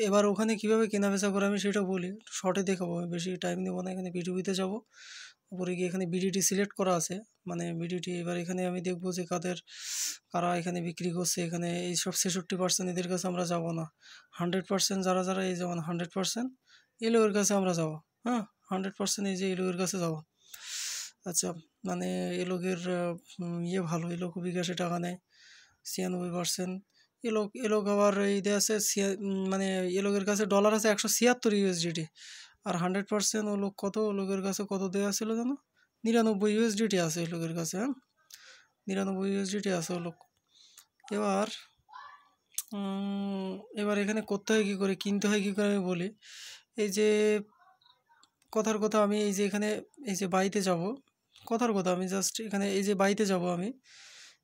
এবার ওখানে কীভাবে কেনাবেচা করে আমি সেটা বলি, শর্টে দেখাবো, আমি বেশি টাইম নেবো না। এখানে বিডিবিতে যাব, উপরে গিয়ে এখানে বিডিটি সিলেক্ট করা আছে, মানে বিডিটি। এবার এখানে আমি দেখবো যে কারা এখানে বিক্রি করছে। এখানে এইসব 66% এদের কাছে আমরা যাব না। 100% যারা যারা, এই যেমন 100% এই লোকের কাছে আমরা যাব। হ্যাঁ, 100% এই যে এই লোকের কাছে যাব। আচ্ছা, মানে এ লোকের ইয়ে ভালো, এই লোক বিকাশে টাকা নেয় 96%। এলোক আবার এই দেওয়া আছে মানে এ লোকের কাছে ডলার আছে 176 USDT। আর 100% ও লোক কত, ও লোকের কাছে কত দেওয়া ছিল জানো? 99 USDT আছে এই লোকের কাছে। হ্যাঁ, 99 USDT আছে ও লোক। এবার এবার এখানে করতে হয় কী করে, কিনতে হয় কী করে আমি বলি। এই যে কথার কথা, আমি এই যে এখানে এই যে বাইতে যাব, কথার কথা আমি জাস্ট এখানে এই যে বাইতে যাব, আমি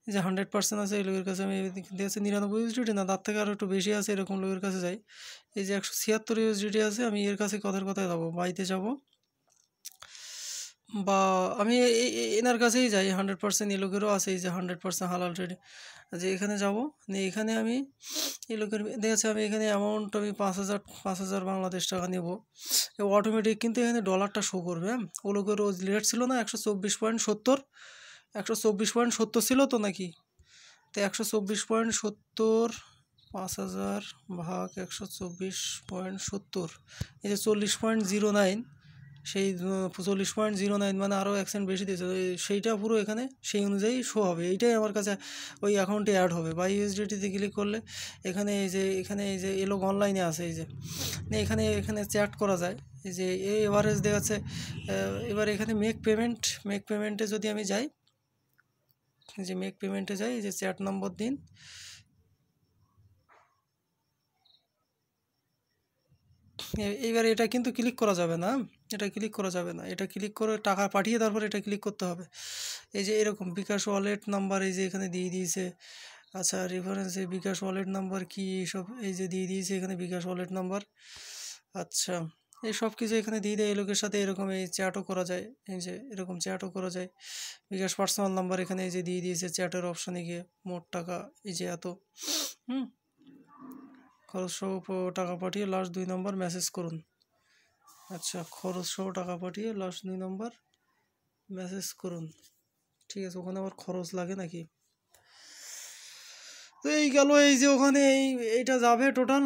এই যে 100% আছে এই লোকের কাছে, আমি দিয়েছে 99 USDT, না তার থেকে আরও একটু বেশি আছে এরকম লোকের কাছে যাই। এই যে 176 USDT আছে, আমি এর কাছে কথার কথায় যাবো, বাইতে যাব, বা আমি এনার কাছেই যাই। 100% এই লোকেরও আছে, এই যে 100% হালাল ট্রেডিং। যে এখানে যাব, এখানে আমি এই লোকের দেখেছি, আমি এখানে অ্যামাউন্ট আমি 5,000 বাংলাদেশ টাকা নেব। অটোমেটিক কিন্তু এখানে ডলারটা শো করবে। হ্যাঁ, ও লোকের রোজ রেট ছিল না 124.70, 124.70 ছিল তো নাকি? তো 124.70, 5,000 ভাগ 124.70, এই যে 40.09, সেই 40.09 মানে আরও 1 সেন্ট বেশি দিয়েছে। সেইটা পুরো এখানে সেই অনুযায়ী শো হবে। এইটাই আমার কাছে ওই অ্যাকাউন্টে অ্যাড হবে। বাই ইউএসডিটিতে ক্লিক করলে এখানে এই যে এলোক অনলাইনে আছে, এই যে এখানে চ্যাট করা যায়। এই যে এই এভারেজ দেখাচ্ছে। এবার এখানে মেক পেমেন্টে যদি আমি যাই, যে মেক পেমেন্টে যাই, এই যে চ্যাট নম্বর দিন, এইবার এটা কিন্তু ক্লিক করা যাবে না, এটা ক্লিক করা যাবে না, এটা ক্লিক করে টাকা পাঠিয়ে তারপর এটা ক্লিক করতে হবে। এই যে এরকম বিকাশ ওয়ালেট নাম্বার এই যে এখানে দিয়ে দিয়েছে। আচ্ছা, রেফারেন্সে বিকাশ ওয়ালেট নাম্বার কি সব এই যে দিয়ে দিয়েছে এখানে বিকাশ ওয়ালেট নাম্বার। আচ্ছা, এই সব কিছু এখানে দিয়ে দেয়। এই লোকের সাথে এরকম এই চ্যাটও করা যায়, এই যে এরকম চ্যাটও করা যায়। বিকাশ পার্সোনাল নাম্বার এখানে এই যে দিয়ে দিয়েছে চ্যাটের অপশানে গিয়ে। মোট টাকা এই যে এত, খরচ সহ টাকা পাঠিয়ে লাস্ট 2 নম্বর মেসেজ করুন। আচ্ছা, খরচ সহ টাকা পাঠিয়ে লাস্ট 2 নম্বর মেসেজ করুন। ঠিক আছে, ওখানে আবার খরচ লাগে নাকি? তো এই গেল, এই যে ওখানে এইটা যাবে টোটাল,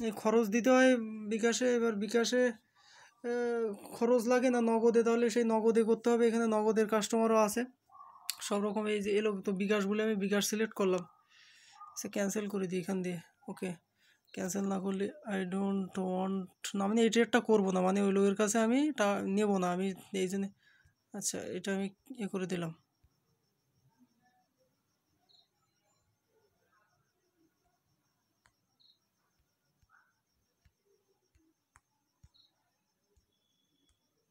এই খরচ দিতে হয় বিকাশে। এবার বিকাশে খরচ লাগে না নগদে, তাহলে সেই নগদে করতে হবে। এখানে নগদের কাস্টমারও আছে সব রকম। এই যে এলো তো বিকাশ বলে আমি বিকাশ সিলেক্ট করলাম, সে ক্যান্সেল করে দিই এখান দিয়ে। ওকে, ক্যান্সেল না করলে আই ডোন্ট ওয়ান্ট না, মানে এই ট্রেডটা করবো না, মানে ওই লোকের কাছে আমি নেবো না আমি, এই জন্য। আচ্ছা, এটা আমি করে দিলাম।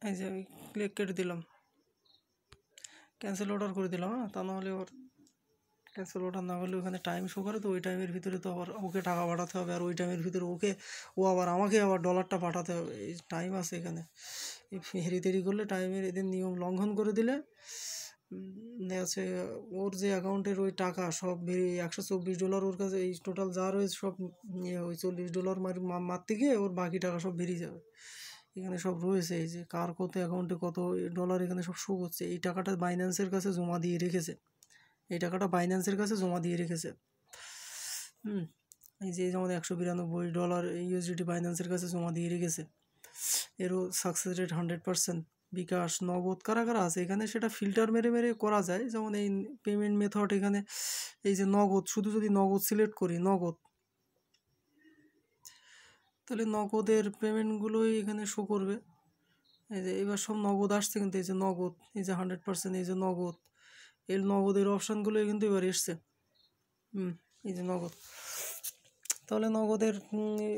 এই যে আমি কেটে দিলাম, ক্যান্সেল অর্ডার করে দিলাম। হ্যাঁ, তা নাহলে ওর ক্যান্সেল অর্ডার না হলে ওখানে টাইম শো করে, তো ওই টাইমের ভিতরে তো আবার ওকে টাকা পাঠাতে হবে, আর ওই টাইমের ভিতরে ও আবার আমাকে আবার ডলারটা পাঠাতে হবে। এই টাইম আছে এখানে, এই হেরিতেরি করলে টাইমের এদের নিয়ম লঙ্ঘন করে দিলে আছে ওর যে অ্যাকাউন্টের ওই টাকা সব বেরিয়ে $124 ওর কাছে, এই টোটাল যা রয়েছে সব ওই $40 মারতে গিয়ে ওর বাকি টাকা সব বেরিয়ে যাবে। এখানে সব রয়েছে, এই যে কার কত অ্যাকাউন্টে কত ডলার এখানে সব শো করছে। এই টাকাটা বাইন্যান্সের কাছে জমা দিয়ে রেখেছে, এই টাকাটা বাইন্যান্সের কাছে জমা দিয়ে রেখেছে। এই যে যেমন $192 ইউএসডিটি বাইন্যান্সের কাছে জমা দিয়ে রেখেছে। এরও সাকসেস রেট 100%। বিকাশ নগদ কারা কারা আছে এখানে সেটা ফিল্টার মেরে মেরে করা যায়। যেমন এই পেমেন্ট মেথড এখানে এই যে নগদ, শুধু যদি নগদ সিলেক্ট করি নগদ, তাহলে নগদের পেমেন্টগুলোই এখানে শো করবে। এই যে এবার সব নগদ আসছে, কিন্তু এই যে নগদ, এই যে 100%, এই যে নগদ, এই নগদের অপশানগুলোই কিন্তু এবার এসছে। এই যে নগদ, তাহলে নগদের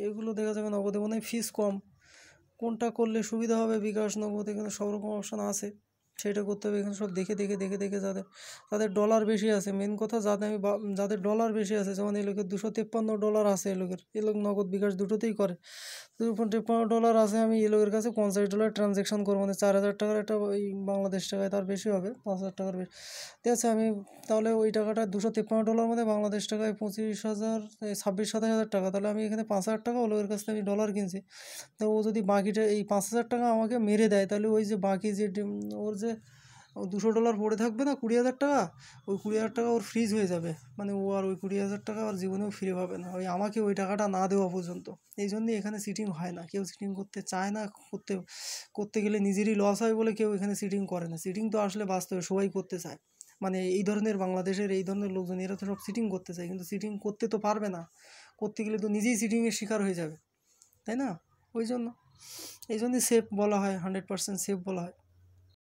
এগুলো দেখা যাবে। নগদে মনে হয় ফিস কম, কোনটা করলে সুবিধা হবে, বিকাশ নগদ, এখানে সব রকম অপশান আছে। সেটা করতে হবে। এখানে সব দেখে দেখে দেখে দেখে যাদের ডলার বেশি আছে, মেন কথা যাদের ডলার বেশি আছে, যেমন এই লোকের $253 আছে, এই লোক নগদ বিকাশ দুটোতেই করে। $253 আছে, আমি এই লোকের কাছে $50 ট্রানজ্যাকশন করবো, মানে 4,000 টাকার একটা ওই বাংলাদেশ টাকায় তার বেশি হবে, 5,000 টাকার বেশি। ঠিক আছে, আমি তাহলে ওই টাকাটা $253 মধ্যে বাংলাদেশ টাকায় 26,000 27,000 27,000 টাকা, তাহলে আমি এখানে 5,000 টাকা ও লোকের কাছ থেকে আমি ডলার কিনছি। তো ও যদি বাকিটা এই 5,000 টাকা আমাকে মেরে দেয়, তাহলে ওই যে বাকি যে ওর যে $200 পড়ে থাকবে না, 20,000 টাকা, ওই 20,000 টাকা ওর ফ্রিজ হয়ে যাবে, মানে ও আর ওই 20,000 টাকা আর জীবনেও ফিরে পাবে না, ওই আমাকে ওই টাকাটা না দেওয়া পর্যন্ত। এই জন্যই এখানে সিটিং হয় না, কেউ সিটিং করতে চায় না, করতে করতে গেলে নিজেরই লস হয় বলে কেউ এখানে সিটিং করে না। সিটিং তো আসলে বাস্তবে সবাই করতে চায়, মানে এই ধরনের বাংলাদেশের এই ধরনের লোকজন এরা তো সব সিটিং করতে চায়, কিন্তু সিটিং করতে তো পারবে না, করতে গেলে তো নিজেই সিটিংয়ের শিকার হয়ে যাবে, তাই না? ওই জন্য এই জন্যই সেফ বলা হয়, 100% সেফ বলা হয়।